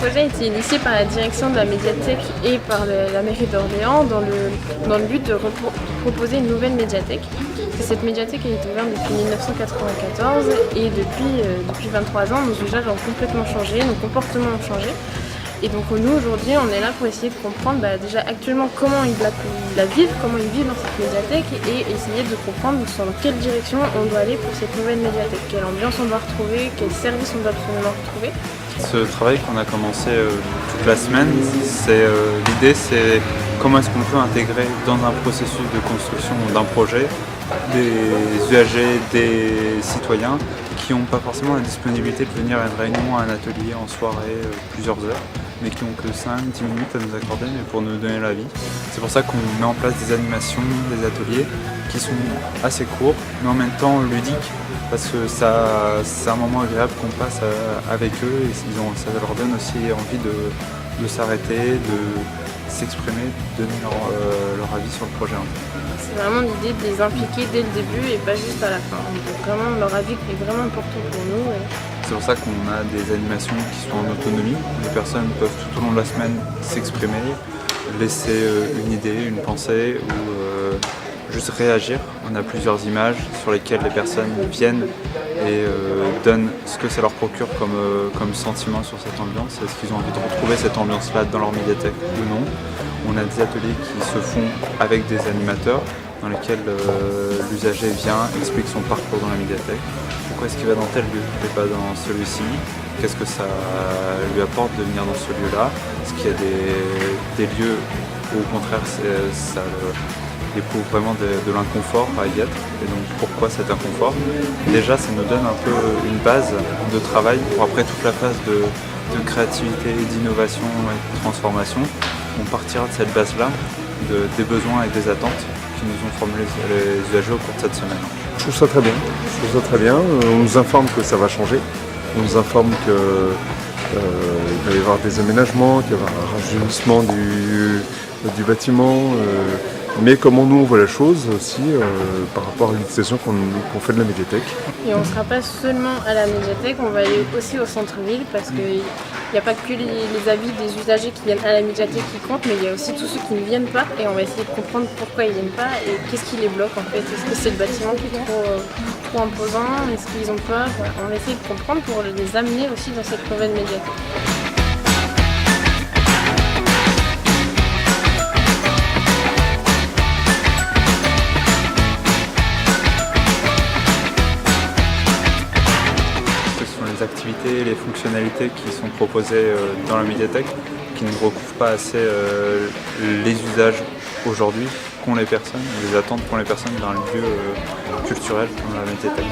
projet a été initié par la direction de la médiathèque et par la mairie d'Orléans dans le but de proposer une nouvelle médiathèque. Cette médiathèque a été ouverte depuis 1994 et depuis 23 ans, nos usages ont complètement changé, nos comportements ont changé. Et donc nous aujourd'hui on est là pour essayer de comprendre déjà actuellement comment ils la vivent, comment ils vivent dans cette médiathèque et essayer de comprendre dans quelle direction on doit aller pour cette nouvelle médiathèque, quelle ambiance on doit retrouver, quels services on doit absolument retrouver. Ce travail qu'on a commencé toute la semaine, l'idée c'est comment est-ce qu'on peut intégrer dans un processus de construction d'un projet des usagers, des citoyens qui n'ont pas forcément la disponibilité de venir à une réunion, à un atelier en soirée, plusieurs heures, mais qui n'ont que 5-10 minutes à nous accorder mais pour nous donner la vie. C'est pour ça qu'on met en place des animations, des ateliers qui sont assez courts, mais en même temps ludiques, parce que c'est un moment agréable qu'on passe avec eux et ça leur donne aussi envie de s'arrêter, de s'exprimer, de donner leur avis sur le projet. C'est vraiment l'idée de les impliquer dès le début et pas juste à la fin. Donc vraiment leur avis est vraiment important pour nous. C'est pour ça qu'on a des animations qui sont en autonomie. Les personnes peuvent tout au long de la semaine s'exprimer, laisser une idée, une pensée ou juste réagir. On a plusieurs images sur lesquelles les personnes viennent et donnent ce que ça leur procure comme sentiment sur cette ambiance. Est-ce qu'ils ont envie de retrouver cette ambiance-là dans leur médiathèque ou non? On a des ateliers qui se font avec des animateurs dans lesquels l'usager vient, explique son parcours dans la médiathèque. Pourquoi est-ce qu'il va dans tel lieu et pas dans celui-ci? Qu'est-ce que ça lui apporte de venir dans ce lieu-là? Est-ce qu'il y a des lieux où au contraire ça éprouve vraiment de l'inconfort à y être? Et donc pourquoi cet inconfort? Déjà ça nous donne un peu une base de travail pour après toute la phase de créativité, d'innovation et de transformation. On partira de cette base-là, des besoins et des attentes qui nous ont formulés les usagers au cours de cette semaine. Je trouve ça très bien. On nous informe que ça va changer. On nous informe qu'il va y avoir des aménagements, qu'il va y avoir un rajeunissement du bâtiment. Mais comment nous on voit la chose aussi par rapport à l'utilisation qu'on fait de la médiathèque. Et on ne sera pas seulement à la médiathèque, on va aller aussi au centre-ville parce qu'il n'y a pas que les avis des usagers qui viennent à la médiathèque qui comptent, mais il y a aussi tous ceux qui ne viennent pas et on va essayer de comprendre pourquoi ils ne viennent pas et qu'est-ce qui les bloque en fait. Est-ce que c'est le bâtiment qui est trop imposant? Est-ce qu'ils ont peur? On va essayer de comprendre pour les amener aussi dans cette nouvelle médiathèque. Les activités, les fonctionnalités qui sont proposées dans la médiathèque qui ne recouvrent pas assez les usages aujourd'hui qu'ont les personnes, les attentes qu'ont les personnes dans un lieu culturel comme la médiathèque.